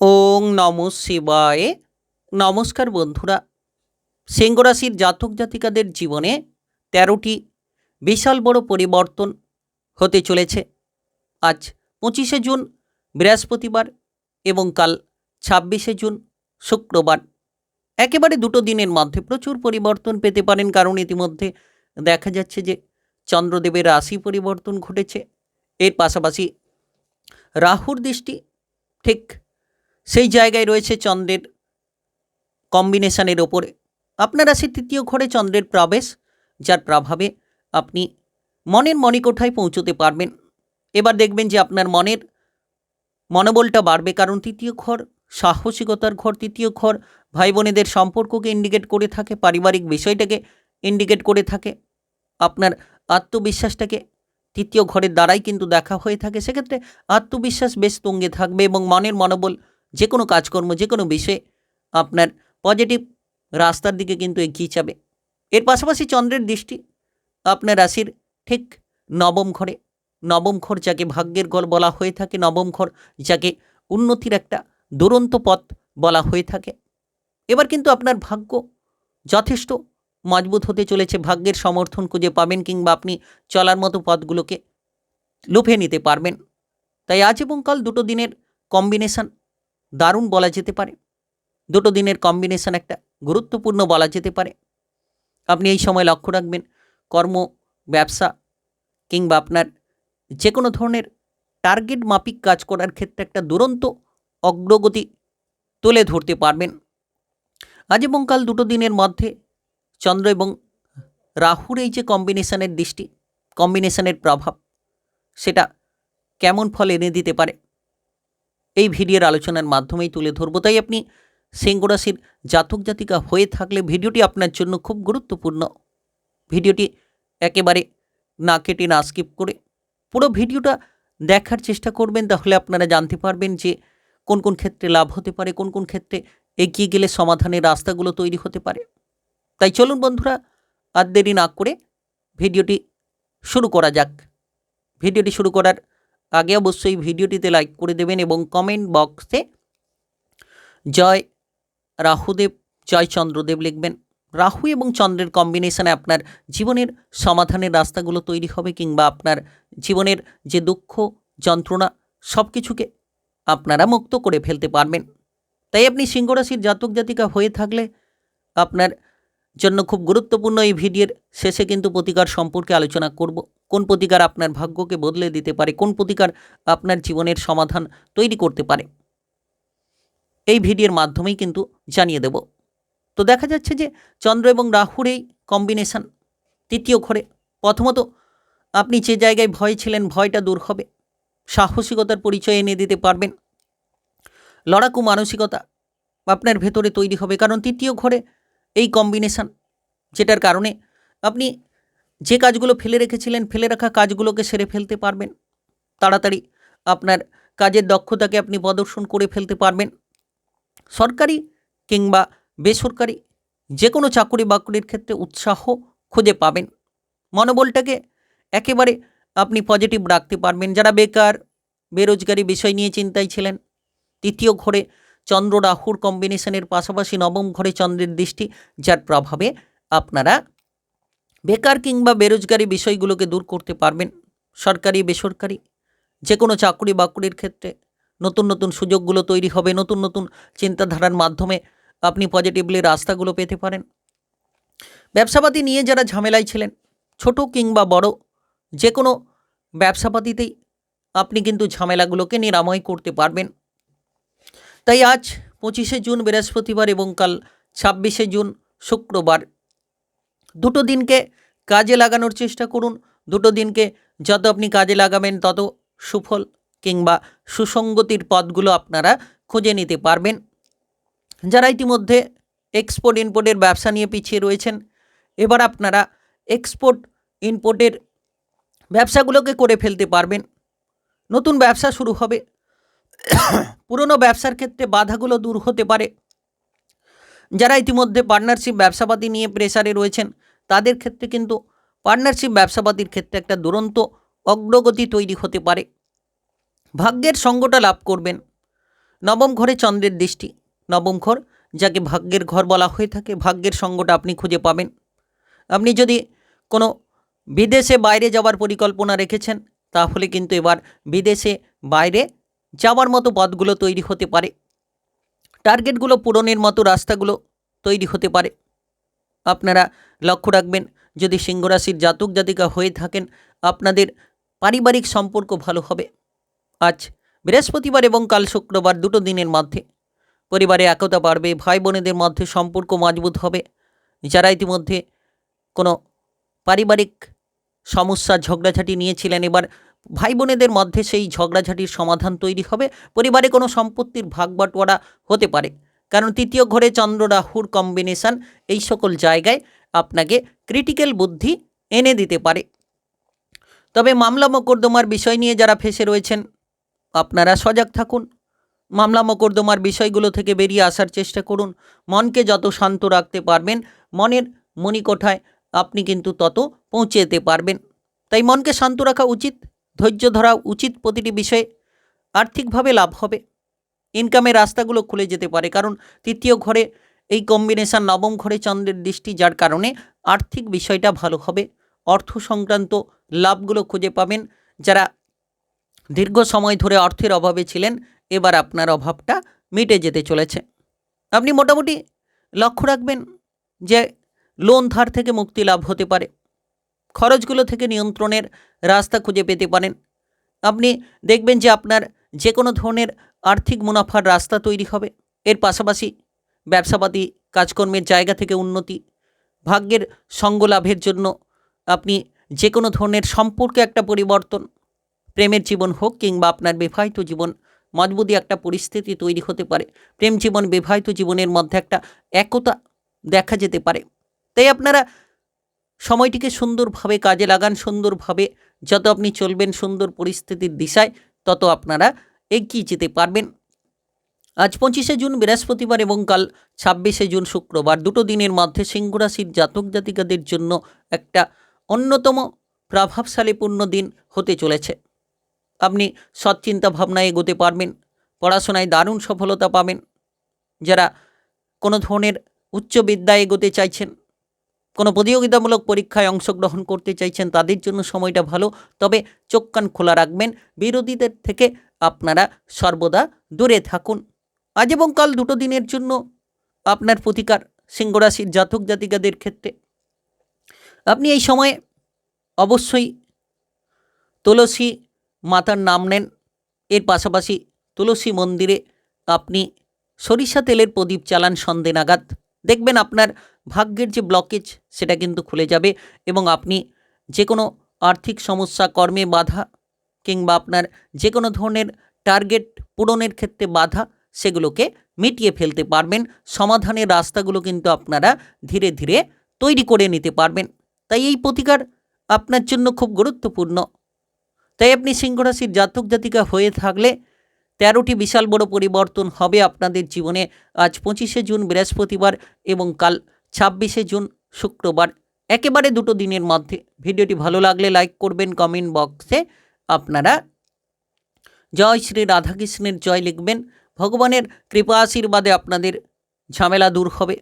ওং নমঃ শিবায়। নমস্কার বন্ধুরা, সিংহ রাশির জাতক জাতিকাদের জীবনে ১৩টি বিশাল বড় পরিবর্তন হতে চলেছে। আজ ২৫শে জুন বৃহস্পতিবার এবং কাল ২৬শে জুন শুক্রবার। একেবারে দুটো দিনের মধ্যে প্রচুর পরিবর্তন পেতে পারেন, কারণ ইতিমধ্যে দেখা যাচ্ছে যে চন্দ্রদেবের রাশি পরিবর্তন ঘটেছে। এর পাশাপাশি রাহুর দৃষ্টি ঠিক সেই জায়গায় রয়েছে চন্দ্রের কম্বিনেশনের ওপরে। আপনার রাশির তৃতীয় ঘরে চন্দ্রের প্রবেশ, যার প্রভাবে আপনি মনের মণিকোঠায় পৌঁছতে পারবেন। এবার দেখবেন যে আপনার মনের মনোবলটা বাড়বে, কারণ তৃতীয় ঘর সাহসিকতার ঘর। তৃতীয় ঘর ভাই বোনেদের সম্পর্ককে ইন্ডিকেট করে থাকে, পারিবারিক বিষয়টাকে ইন্ডিকেট করে থাকে, আপনার আত্মবিশ্বাসটাকে তৃতীয় ঘরের দ্বারাই কিন্তু দেখা হয়ে থাকে। সেক্ষেত্রে আত্মবিশ্বাস বেশ তুঙ্গে থাকবে এবং মনের মনোবল যে কোনো কাজকর্ম, যে কোনো বিষয়ে আপনার পজিটিভ রাস্তার দিকে কিন্তু এগিয়ে যাবে। এর পাশাপাশি চন্দ্রের দৃষ্টি আপনার রাশির ঠিক নবম ঘরে। নবম ঘর যাকে ভাগ্যের ঘর বলা হয়ে থাকে, নবম ঘর যাকে উন্নতির একটা দুরন্ত পথ বলা হয়ে থাকে। এবার কিন্তু আপনার ভাগ্য যথেষ্ট মজবুত হতে চলেছে। ভাগ্যের সমর্থন খুঁজে পাবেন, কিংবা আপনি চলার মতো পথগুলোকে লুফে নিতে পারবেন। তাই আজ এবং কাল দুটো দিনের কম্বিনেশন দারুণ বলা যেতে পারে। দুটো দিনের কম্বিনেশন একটা গুরুত্বপূর্ণ বলা যেতে পারে। আপনি এই সময় লক্ষ্য রাখবেন, কর্ম, ব্যবসা কিংবা আপনার যে কোনো ধরনের টার্গেট মাফিক কাজ করার ক্ষেত্রে একটা দুরন্ত অগ্রগতি তুলে ধরতে পারবেন। আজ এবং কাল দুটো দিনের মধ্যে চন্দ্র এবং রাহুর এই যে কম্বিনেশনের দৃষ্টি, কম্বিনেশনের প্রভাব, সেটা কেমন ফল এনে দিতে পারে এই ভিডিওর আলোচনার মাধ্যমেই তুলে ধরবো। তাই আপনি সিংহ রাশির জাতক জাতিকা হয়ে থাকলে ভিডিওটি আপনার জন্য খুব গুরুত্বপূর্ণ। ভিডিওটি একেবারে না কেটে, না স্কিপ করে পুরো ভিডিওটা দেখার চেষ্টা করবেন, তাহলে আপনারা জানতে পারবেন যে কোন কোন ক্ষেত্রে লাভ হতে পারে, কোন কোন ক্ষেত্রে এগিয়ে গেলে সমাধানের রাস্তাগুলো তৈরি হতে পারে। তাই চলুন বন্ধুরা, আর দেরি না করে ভিডিওটি শুরু করা যাক। ভিডিওটি শুরু করার আগে অবশ্যই ভিডিওটিতে লাইক করে দেবেন এবং কমেন্ট বক্সে জয় রাহুদেব, জয় চন্দ্রদেব লিখবেন। রাহু এবং চন্দ্রের কম্বিনেশনে আপনার জীবনের সমাধানের রাস্তাগুলো তৈরি হবে, কিংবা আপনার জীবনের যে দুঃখ, যন্ত্রণা সব কিছুকে আপনারা মুক্ত করে ফেলতে পারবেন। তাই আপনি সিংহ রাশির জাতক জাতিকা হয়ে থাকলে আপনার জন্য খুব গুরুত্বপূর্ণ এই ভিডিওর শেষে কিন্তু প্রতিকার সম্পর্কে আলোচনা করব। কোন প্রতিকার আপনার ভাগ্যকে বদলে দিতে পারে, কোন প্রতিকার আপনার জীবনের সমাধান তৈরি করতে পারে, এই ভিডিওর মাধ্যমেই কিন্তু জানিয়ে দেব। তো দেখা যাচ্ছে যে চন্দ্র এবং রাহুর এই কম্বিনেশন তৃতীয় ঘরে, প্রথমত আপনি যে জায়গায় ভয় ছিলেন, ভয়টা দূর হবে, সাহসিকতার পরিচয় এনে দিতে পারবেন, লড়াকু মানসিকতা আপনার ভেতরে তৈরি হবে, কারণ তৃতীয় ঘরে এই কম্বিনেশন, যেটার কারণে আপনি যে কাজগুলো ফেলে রেখেছিলেন, ফেলে রাখা কাজগুলোকে সেরে ফেলতে পারবেন, তাড়াতাড়ি আপনার কাজের দক্ষতাকে আপনি প্রদর্শন করে ফেলতে পারবেন। সরকারি কিংবা বেসরকারি যে কোনো চাকরি বাকরির ক্ষেত্রে উৎসাহ খুঁজে পাবেন। মনোবলটাকে একেবারে আপনি পজিটিভ রাখতে পারবেন। যারা বেকার, বেরোজগারি বিষয় নিয়ে চিন্তায় ছিলেন, তৃতীয় ঘরে চন্দ্র রাহুর কম্বিনেশনের পাশাপাশি নবম ঘরে চন্দ্রের দৃষ্টি, যার প্রভাবে আপনারা বেকার কিংবা বেরোজগারি বিষয়গুলোকে দূর করতে পারবেন। সরকারি বেসরকারি যে কোনো চাকরি বাকরির ক্ষেত্রে নতুন নতুন সুযোগগুলো তৈরি হবে, নতুন নতুন চিন্তাধারার মাধ্যমে আপনি পজিটিভলি রাস্তাগুলো পেতে পারেন। ব্যবসাপাতি নিয়ে যারা ঝামেলায় ছিলেন, ছোট কিংবা বড় যে কোনো ব্যবসাপাতিতেই আপনি কিন্তু ঝামেলাগুলোকে নিরাময় করতে পারবেন। তাই আজ 25শে জুন বৃহস্পতিবার এবং কাল 26শে জুন শুক্রবার, দুটো দিনকে কাজে লাগানোর চেষ্টা করুন। দুটো দিনকে যত আপনি কাজে লাগাবেন, তত সুফল কিংবা সুসঙ্গতির পথগুলো আপনারা খুঁজে নিতে পারবেন। যারা ইতিমধ্যে এক্সপোর্ট ইম্পোর্টের ব্যবসা নিয়ে পিছিয়ে রয়েছেন, এবার আপনারা এক্সপোর্ট ইম্পোর্টের ব্যবসাগুলোকে করে ফেলতে পারবেন। নতুন ব্যবসা শুরু হবে, পুরনো ব্যবসার ক্ষেত্রে বাধাগুলো দূর হতে পারে। যারা ইতিমধ্যে পার্টনারশিপ ব্যবসাপাতি নিয়ে প্রেসারে রয়েছেন, তাদের ক্ষেত্রে কিন্তু পার্টনারশিপ ব্যবসাপাতির ক্ষেত্রে একটা দুরন্ত অগ্রগতি তৈরি হতে পারে। ভাগ্যের সঙ্গটা লাভ করবেন, নবম ঘরে চন্দ্রের দৃষ্টি। নবম ঘর যাকে ভাগ্যের ঘর বলা হয়ে থাকে, ভাগ্যের সঙ্গটা আপনি খুঁজে পাবেন। আপনি যদি কোনো বিদেশে বাইরে যাওয়ার পরিকল্পনা রেখেছেন, তাহলে কিন্তু এবার বিদেশে বাইরে যাওয়ার মতো পথগুলো তৈরি হতে পারে। টার্গেটগুলো পূরণের মতো রাস্তাগুলো তৈরি হতে পারে। আপনারা লক্ষ্য রাখবেন, যদি সিংহ রাশির জাতক জাতিকা হয়ে থাকেন, আপনাদের পারিবারিক সম্পর্ক ভালো হবে। আজ বৃহস্পতিবার এবং কাল শুক্রবার দুটো দিনের মধ্যে পরিবারে একতা বাড়বে, ভাই বোনেদের মধ্যে সম্পর্ক মজবুত হবে। যারা ইতিমধ্যে কোনো পারিবারিক সমস্যা ঝগড়াঝাটি নিয়েছিলেন, এবার ভাই বোনেদের মধ্যে সেই ঝগড়াঝাটির সমাধান তৈরি হবে। পরিবারে কোনো সম্পত্তির ভাগ বাটোয়ারা হতে পারে, কারণ তৃতীয় ঘরে চন্দ্র রাহুর কম্বিনেশন এই সকল জায়গায় আপনাকে ক্রিটিক্যাল বুদ্ধি এনে দিতে পারে। তবে মামলা মোকদ্দমার বিষয় নিয়ে যারা ফেঁসে রয়েছেন, আপনারা সজাগ থাকুন। মামলা মোকদ্দমার বিষয়গুলো থেকে বেরিয়ে আসার চেষ্টা করুন। মনকে যত শান্ত রাখতে পারবেন, মনের মণিকোঠায় আপনি কিন্তু তত পৌঁছে যেতে পারবেন। তাই মনকে শান্ত রাখা উচিত, ধৈর্য ধরা উচিত। প্রতিটি বিষয়ে আর্থিকভাবে লাভ হবে, ইনকামের রাস্তাগুলো খুলে যেতে পারে, কারণ তৃতীয় ঘরে এই কম্বিনেশন, নবম ঘরে চন্দ্রের দৃষ্টি, যার কারণে আর্থিক বিষয়টা ভালো হবে। অর্থ সংক্রান্ত লাভগুলো খুঁজে পাবেন। যারা দীর্ঘ সময় ধরে অর্থের অভাবে ছিলেন, এবার আপনার অভাবটা মিটে যেতে চলেছে। আপনি মোটামুটি লক্ষ্য রাখবেন যে লোন ধার থেকে মুক্তি লাভ হতে পারে, খরচগুলো থেকে নিয়ন্ত্রণের রাস্তা খুঁজে পেতে পারেন। আপনি দেখবেন যে আপনার যে কোনো ধরনের আর্থিক মুনাফার রাস্তা তৈরি হবে। এর পাশাপাশি ব্যবসাপাতি কাজকর্মের জায়গা থেকে উন্নতি, ভাগ্যের সঙ্গ লাভের জন্য আপনি যে কোনো ধরনের সম্পর্কে একটা পরিবর্তন, প্রেমের জীবন হোক কিংবা আপনার বিবাহিত জীবন, মজবুতি একটা পরিস্থিতি তৈরি হতে পারে। প্রেম জীবন, বিবাহিত জীবনের মধ্যে একটা একতা দেখা যেতে পারে। তাই আপনারা সময়টিকে সুন্দরভাবে কাজে লাগান। সুন্দরভাবে যত আপনি চলবেন সুন্দর পরিস্থিতির দিশায়, তত আপনারা এগিয়ে যেতে পারবেন। আজ 25শে জুন বৃহস্পতিবার এবং কাল 26শে জুন শুক্রবার, দুটো দিনের মধ্যে সিংহ রাশির জাতক জাতিকাদের জন্য একটা অন্যতম প্রভাবশালীপূর্ণ দিন হতে চলেছে। আপনি সৎ চিন্তা ভাবনায় এগোতে পারবেন, পড়াশোনায় দারুণ সফলতা পাবেন। যারা কোনো ধরনের উচ্চ বিদ্যায় এগোতে চাইছেন, কোনো প্রতিযোগিতামূলক পরীক্ষায় অংশগ্রহণ করতে চাইছেন, তাদের জন্য সময়টা ভালো। তবে চোখ কান খোলা রাখবেন, বিরোধীদের থেকে আপনারা সর্বদা দূরে থাকুন। আজ এবং কাল দুটো দিনের জন্য আপনার প্রতিকার সিংহ রাশির জাতক জাতিকাদের ক্ষেত্রে, আপনি এই সময়ে অবশ্যই তুলসী মাতার নাম নেন। এর পাশাপাশি তুলসী মন্দিরে আপনি সরিষা তেলের প্রদীপ চালান সন্ধে নাগাদ। দেখবেন আপনার ভাগ্যের যে ব্লকেজ সেটা কিন্তু খুলে যাবে, এবং আপনি যে কোনো আর্থিক সমস্যা, কর্মে বাধা কিংবা আপনার যে কোনো ধরনের টার্গেট পূরণের ক্ষেত্রে বাধা, সেগুলোকে মিটিয়ে ফেলতে পারবেন। সমাধানের রাস্তাগুলো কিন্তু আপনারা ধীরে ধীরে তৈরি করে নিতে পারবেন। তাই এই প্রতিকার আপনার জন্য খুব গুরুত্বপূর্ণ। তাই আপনি সিংহ রাশির জাতক জাতিকা হয়ে থাকলে 13টি বিশাল বড় পরিবর্তন হবে আপনাদের জীবনে। আজ 25শে জুন বৃহস্পতিবার এবং কাল 26শে জুন শুক্রবার, একেবারে দুটো দিনের মধ্যে। ভিডিওটি ভালো লাগলে লাইক করবেন, কমেন্ট বক্সে আপনারা জয় শ্রী রাধাকৃষ্ণের জয় লিখবেন। ভগবানের কৃপা আশীর্বাদে আপনাদের ঝামেলা দূর হবে।